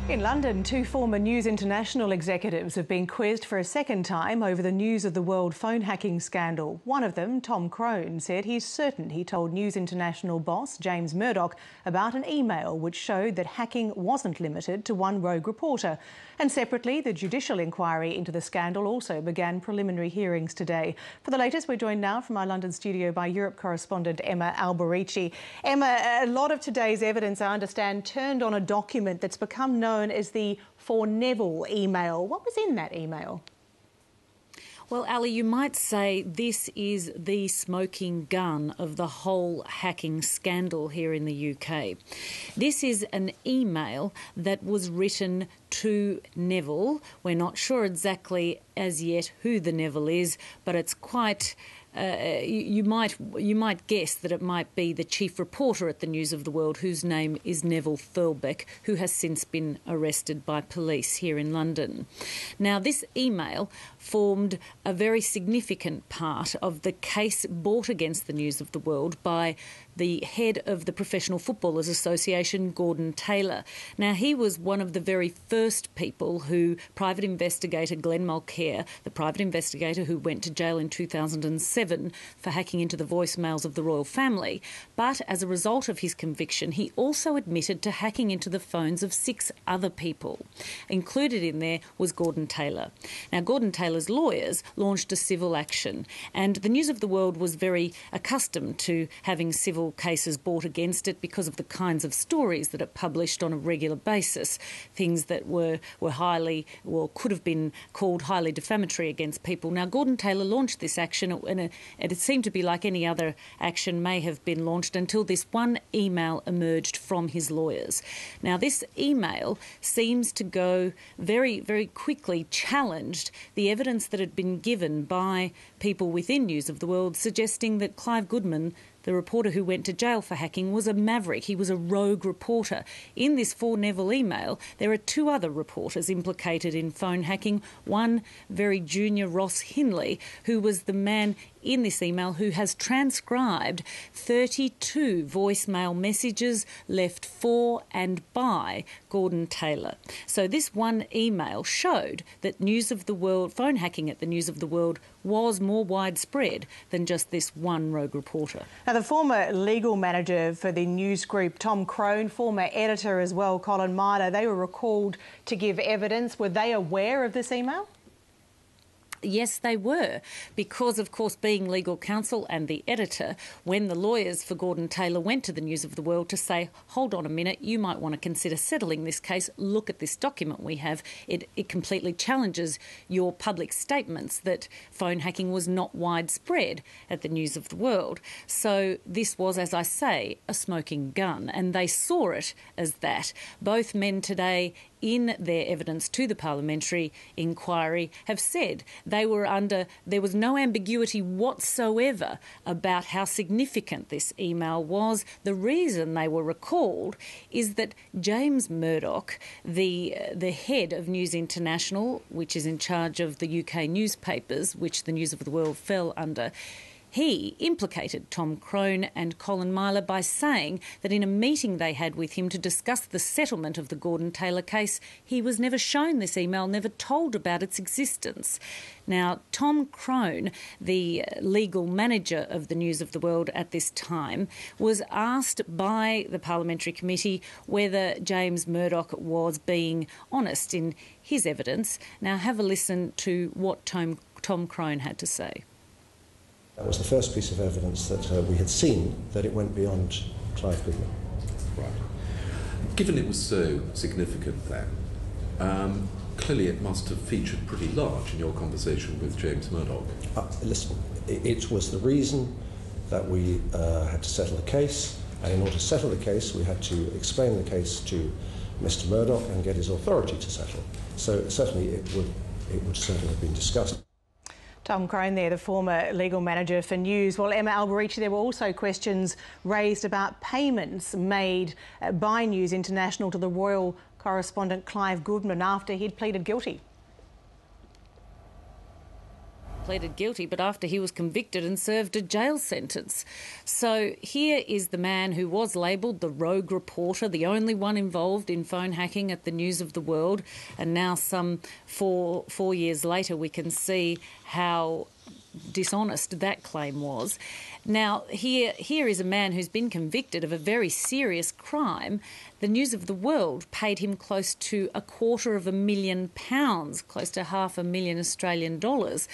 In London, two former News International executives have been quizzed for a second time over the News of the World phone hacking scandal. One of them, Tom Crone, said he's certain he told News International boss James Murdoch about an email which showed that hacking wasn't limited to one rogue reporter. And separately, the judicial inquiry into the scandal also began preliminary hearings today. For the latest, we're joined now from our London studio by Europe correspondent Emma Alberici. Emma, a lot of today's evidence, I understand, turned on a document that's become known as the For Neville email. What was in that email? Well, Ali, you might say this is the smoking gun of the whole hacking scandal here in the UK. This is an email that was written to Neville. We're not sure exactly as yet who the Neville is, but it's quite... You might guess that it might be the chief reporter at the News of the World, whose name is Neville Thirlbeck, who has since been arrested by police here in London. Now, this email formed a very significant part of the case brought against the News of the World by the head of the Professional Footballers Association, Gordon Taylor. Now, he was one of the very first people who private investigator Glenn Mulcair, the private investigator who went to jail in 2007 for hacking into the voicemails of the royal family. But as a result of his conviction, he also admitted to hacking into the phones of 6 other people. Included in there was Gordon Taylor. Now, Gordon Taylor's lawyers launched a civil action, and the News of the World was very accustomed to having civil cases brought against it because of the kinds of stories that it published on a regular basis, things that were highly, or could have been called highly defamatory against people. Now, Gordon Taylor launched this action, and it seemed to be like any other action may have been launched until this one email emerged from his lawyers. Now, this email seems to go very, very quickly challenged the evidence that had been given by people within News of the World, suggesting that Clive Goodman, the reporter who went to jail for hacking, was a maverick. He was a rogue reporter. In this For Neville email, there are 2 other reporters implicated in phone hacking. One, very junior Ross Hinley, who was the man in this email who has transcribed 32 voicemail messages left for and by Gordon Taylor. So this one email showed that News of the World, phone hacking at the News of the World, was more widespread than just this one rogue reporter. Now, the former legal manager for the news group, Tom Crone, former editor as well, Crone and Mata, they were recalled to give evidence. Were they aware of this email? Yes, they were, because, of course, being legal counsel and the editor, when the lawyers for Gordon Taylor went to the News of the World to say, hold on a minute, you might want to consider settling this case, look at this document we have, it completely challenges your public statements that phone hacking was not widespread at the News of the World. So this was, as I say, a smoking gun, and they saw it as that. Both men today, in their evidence to the parliamentary inquiry, have said there was no ambiguity whatsoever about how significant this email was. The reason they were recalled is that James Murdoch, the head of News International, which is in charge of the UK newspapers, which the News of the World fell under, he implicated Tom Crone and Crone and Mata by saying that in a meeting they had with him to discuss the settlement of the Gordon Taylor case, he was never shown this email, never told about its existence. Now, Tom Crone, the legal manager of the News of the World at this time, was asked by the Parliamentary Committee whether James Murdoch was being honest in his evidence. Now, have a listen to what Tom Crone had to say. That was the first piece of evidence that we had seen that it went beyond Clive Goodman. Right. Given it was so significant then, clearly it must have featured pretty large in your conversation with James Murdoch. Listen, it was the reason that we had to settle the case, and in order to settle the case we had to explain the case to Mr Murdoch and get his authority to settle. So certainly it would certainly have been discussed. Tom Crone there, the former legal manager for News. Well, Emma Alberici, there were also questions raised about payments made by News International to the royal correspondent Clive Goodman after he'd pleaded guilty. pleaded guilty, but after he was convicted and served a jail sentence. So here is the man who was labelled the rogue reporter, the only one involved in phone hacking at the News of the World, and now some four years later we can see how dishonest that claim was. Now, here is a man who's been convicted of a very serious crime. The News of the World paid him close to £250,000, close to $500,000 Australian dollars.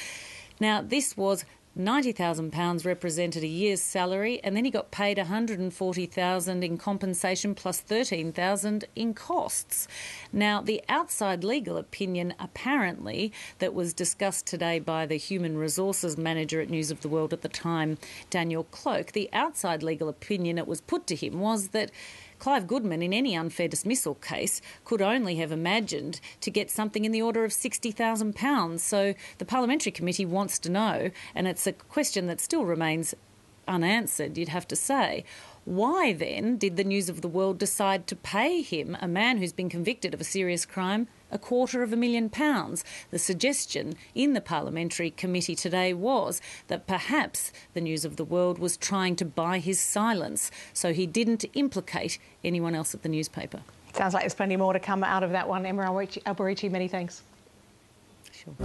Now, this was £90,000 represented a year's salary, and then he got paid $140,000 in compensation plus $13,000 in costs. Now, the outside legal opinion, apparently, that was discussed today by the human resources manager at News of the World at the time, Daniel Cloak, the outside legal opinion that was put to him was that Clive Goodman, in any unfair dismissal case, could only have imagined to get something in the order of £60,000. So the Parliamentary Committee wants to know, and it's a question that still remains unanswered, you'd have to say, why then did the News of the World decide to pay him, a man who's been convicted of a serious crime, £250,000? The suggestion in the Parliamentary Committee today was that perhaps the News of the World was trying to buy his silence so he didn't implicate anyone else at the newspaper. Sounds like there's plenty more to come out of that one. Emma Alberici, many thanks. Sure.